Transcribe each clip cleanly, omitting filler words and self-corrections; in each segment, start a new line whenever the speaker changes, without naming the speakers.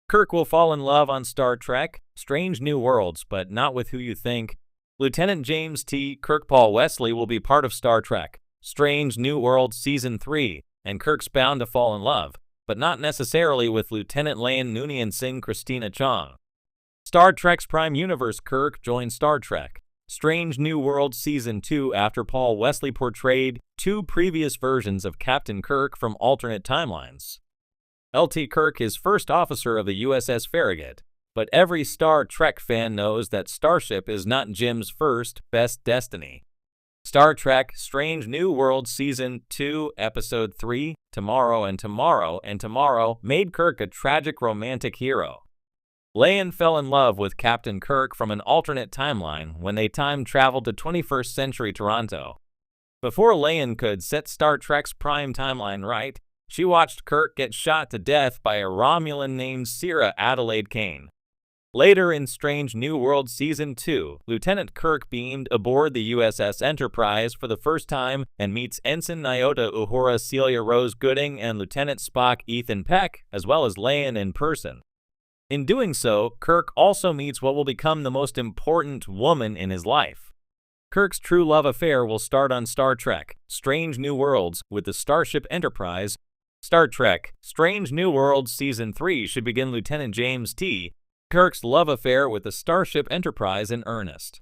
Kirk will fall in love on Star Trek, Strange New Worlds, but not with who you think. Lieutenant James T. Kirk Paul Wesley will be part of Star Trek, Strange New Worlds Season 3, and Kirk's bound to fall in love, but not necessarily with Lieutenant Lian Noonien Singh Christina Chong. Star Trek's Prime Universe Kirk joined Star Trek, Strange New Worlds Season 2 after Paul Wesley portrayed two previous versions of Captain Kirk from alternate timelines. Lt. Kirk is first officer of the USS Farragut, but every Star Trek fan knows that Starship is not Jim's first best destiny. Star Trek Strange New Worlds Season 2, Episode 3, Tomorrow and Tomorrow and Tomorrow made Kirk a tragic romantic hero. Lian fell in love with Captain Kirk from an alternate timeline when they time traveled to 21st century Toronto. Before Lian could set Star Trek's prime timeline right, she watched Kirk get shot to death by a Romulan named Sierra Adelaide Kane. Later in Strange New Worlds Season 2, Lieutenant Kirk beamed aboard the USS Enterprise for the first time and meets Ensign Nyota Uhura Celia Rose Gooding and Lieutenant Spock Ethan Peck, as well as Lian in person. In doing so, Kirk also meets what will become the most important woman in his life. Kirk's true love affair will start on Star Trek, Strange New Worlds, with the Starship Enterprise. Star Trek, Strange New Worlds Season 3 should begin Lieutenant James T. Kirk's love affair with the Starship Enterprise in earnest.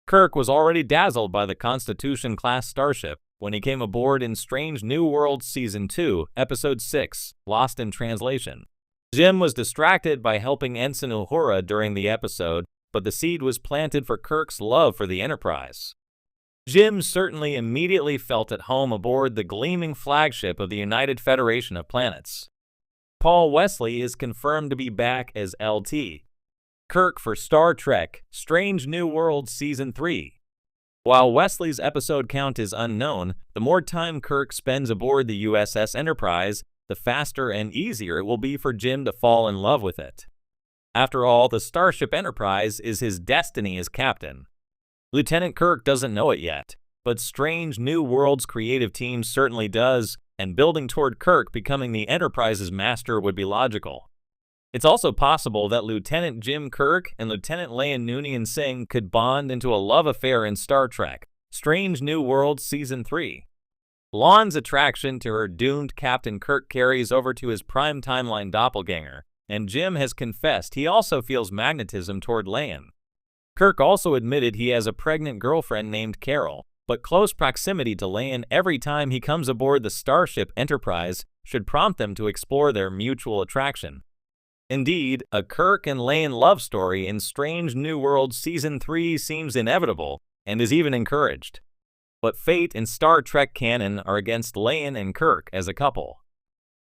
Kirk was already dazzled by the Constitution-class starship when he came aboard in Strange New Worlds Season 2, Episode 6, Lost in Translation. Jim was distracted by helping Ensign Uhura during the episode, but the seed was planted for Kirk's love for the Enterprise. Jim certainly immediately felt at home aboard the gleaming flagship of the United Federation of Planets. Paul Wesley is confirmed to be back as Lt. Kirk for Star Trek, Strange New Worlds Season 3. While Wesley's episode count is unknown, the more time Kirk spends aboard the USS Enterprise, the faster and easier it will be for Jim to fall in love with it. After all, the Starship Enterprise is his destiny as captain. Lieutenant Kirk doesn't know it yet, but Strange New Worlds creative team certainly does, and building toward Kirk becoming the Enterprise's master would be logical. It's also possible that Lieutenant Jim Kirk and Lieutenant Lian Noonien Singh could bond into a love affair in Star Trek, Strange New Worlds Season 3. La'an's attraction to her doomed Captain Kirk carries over to his prime timeline doppelganger, and Jim has confessed he also feels magnetism toward Lian. Kirk also admitted he has a pregnant girlfriend named Carol, but close proximity to Lian every time he comes aboard the Starship Enterprise should prompt them to explore their mutual attraction. Indeed, a Kirk and Lian love story in Strange New Worlds Season 3 seems inevitable and is even encouraged. But fate and Star Trek canon are against Lian and Kirk as a couple.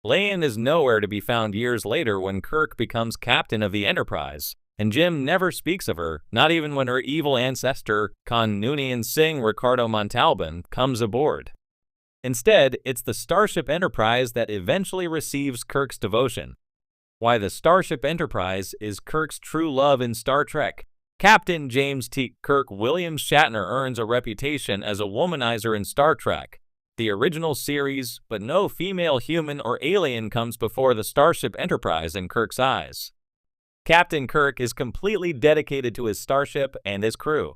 Lian is nowhere to be found years later when Kirk becomes captain of the Enterprise, and Jim never speaks of her, not even when her evil ancestor, Con Noonien Singh Ricardo Montalban, comes aboard. Instead, it's the Starship Enterprise that eventually receives Kirk's devotion. Why the Starship Enterprise is Kirk's true love in Star Trek. Captain James T. Kirk William Shatner earns a reputation as a womanizer in Star Trek, the original series, but no female human or alien comes before the Starship Enterprise in Kirk's eyes. Captain Kirk is completely dedicated to his starship and his crew.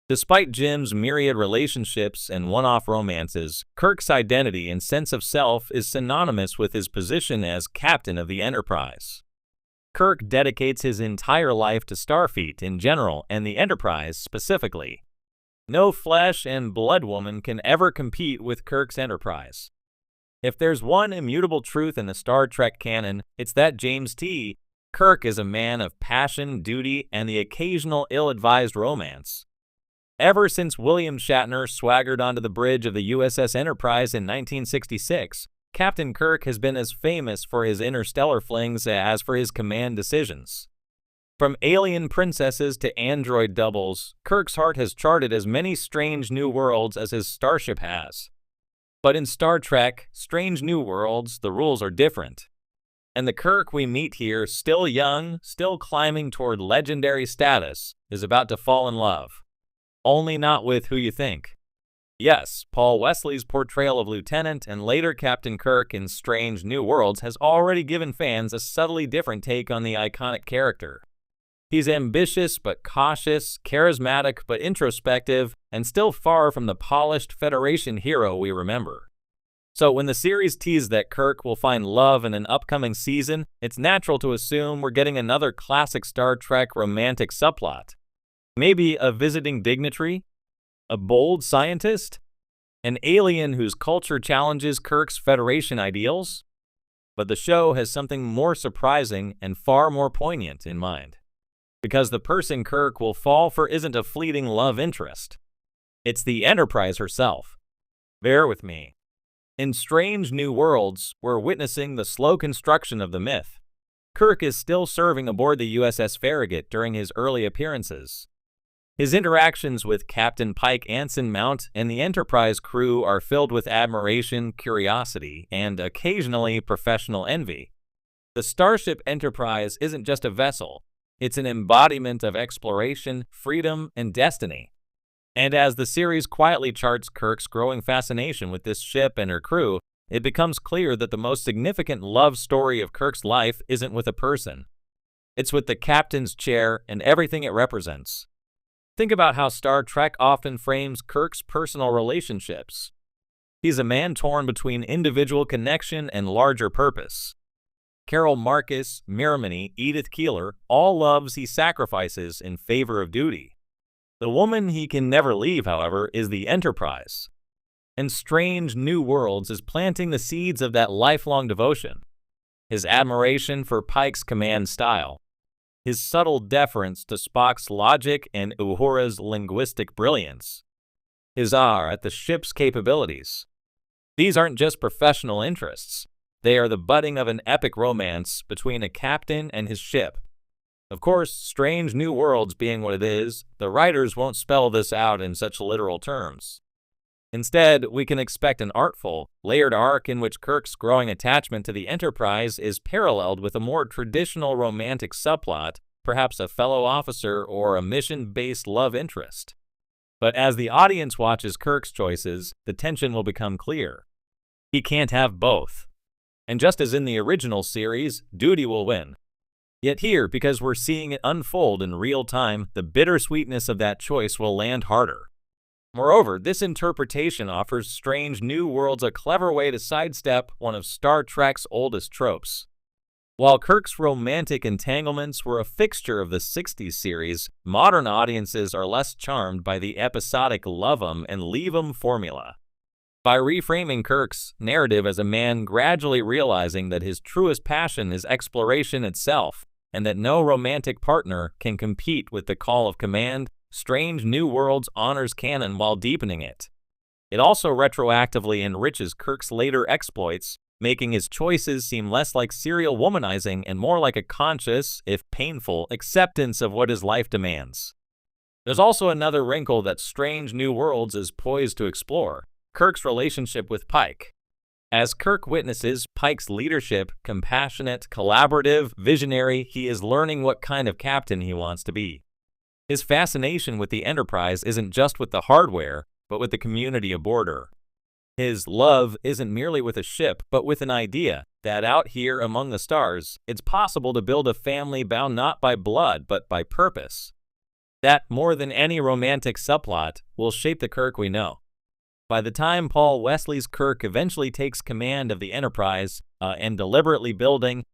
Despite Jim's myriad relationships and one-off romances, Kirk's identity and sense of self is synonymous with his position as captain of the Enterprise. Kirk dedicates his entire life to Starfleet in general and the Enterprise specifically. No flesh and blood woman can ever compete with Kirk's Enterprise. If there's one immutable truth in the Star Trek canon, it's that James T. Kirk is a man of passion, duty, and the occasional ill-advised romance. Ever since William Shatner swaggered onto the bridge of the USS Enterprise in 1966, Captain Kirk has been as famous for his interstellar flings as for his command decisions. From alien princesses to android doubles, Kirk's heart has charted as many strange new worlds as his starship has. But in Star Trek, Strange New Worlds, the rules are different. And the Kirk we meet here, still young, still climbing toward legendary status, is about to fall in love. Only not with who you think. Yes, Paul Wesley's portrayal of Lieutenant and later Captain Kirk in Strange New Worlds has already given fans a subtly different take on the iconic character. He's ambitious but cautious, charismatic but introspective, and still far from the polished Federation hero we remember. So when the series teased that Kirk will find love in an upcoming season, it's natural to assume we're getting another classic Star Trek romantic subplot. Maybe a visiting dignitary? A bold scientist? An alien whose culture challenges Kirk's Federation ideals? But the show has something more surprising and far more poignant in mind. Because the person Kirk will fall for isn't a fleeting love interest. It's the Enterprise herself. Bear with me. In Strange New Worlds, we're witnessing the slow construction of the myth. Kirk is still serving aboard the USS Farragut during his early appearances. His interactions with Captain Pike Anson Mount and the Enterprise crew are filled with admiration, curiosity, and occasionally professional envy. The Starship Enterprise isn't just a vessel, it's an embodiment of exploration, freedom, and destiny. And as the series quietly charts Kirk's growing fascination with this ship and her crew, it becomes clear that the most significant love story of Kirk's life isn't with a person. It's with the captain's chair and everything it represents. Think about how Star Trek often frames Kirk's personal relationships. He's a man torn between individual connection and larger purpose. Carol Marcus, Miraminey, Edith Keeler, all loves he sacrifices in favor of duty. The woman he can never leave, however, is the Enterprise. And Strange New Worlds is planting the seeds of that lifelong devotion. His admiration for Pike's command style, his subtle deference to Spock's logic and Uhura's linguistic brilliance, his awe at the ship's capabilities. These aren't just professional interests. They are the budding of an epic romance between a captain and his ship. Of course, Strange New Worlds being what it is, the writers won't spell this out in such literal terms. Instead, we can expect an artful, layered arc in which Kirk's growing attachment to the Enterprise is paralleled with a more traditional romantic subplot, perhaps a fellow officer or a mission-based love interest. But as the audience watches Kirk's choices, the tension will become clear. He can't have both. And just as in the original series, duty will win. Yet here, because we're seeing it unfold in real time, the bittersweetness of that choice will land harder. Moreover, this interpretation offers Strange New Worlds a clever way to sidestep one of Star Trek's oldest tropes. While Kirk's romantic entanglements were a fixture of the 60s series, modern audiences are less charmed by the episodic love 'em and leave 'em formula. By reframing Kirk's narrative as a man gradually realizing that his truest passion is exploration itself, and that no romantic partner can compete with the call of command, Strange New Worlds honors canon while deepening it. It also retroactively enriches Kirk's later exploits, making his choices seem less like serial womanizing and more like a conscious, if painful, acceptance of what his life demands. There's also another wrinkle that Strange New Worlds is poised to explore: Kirk's relationship with Pike. As Kirk witnesses Pike's leadership, compassionate, collaborative, visionary, he is learning what kind of captain he wants to be. His fascination with the Enterprise isn't just with the hardware, but with the community aboard her. His love isn't merely with a ship, but with an idea that out here among the stars, it's possible to build a family bound not by blood, but by purpose. That, more than any romantic subplot, will shape the Kirk we know. By the time Paul Wesley's Kirk eventually takes command of the Enterprise and deliberately building,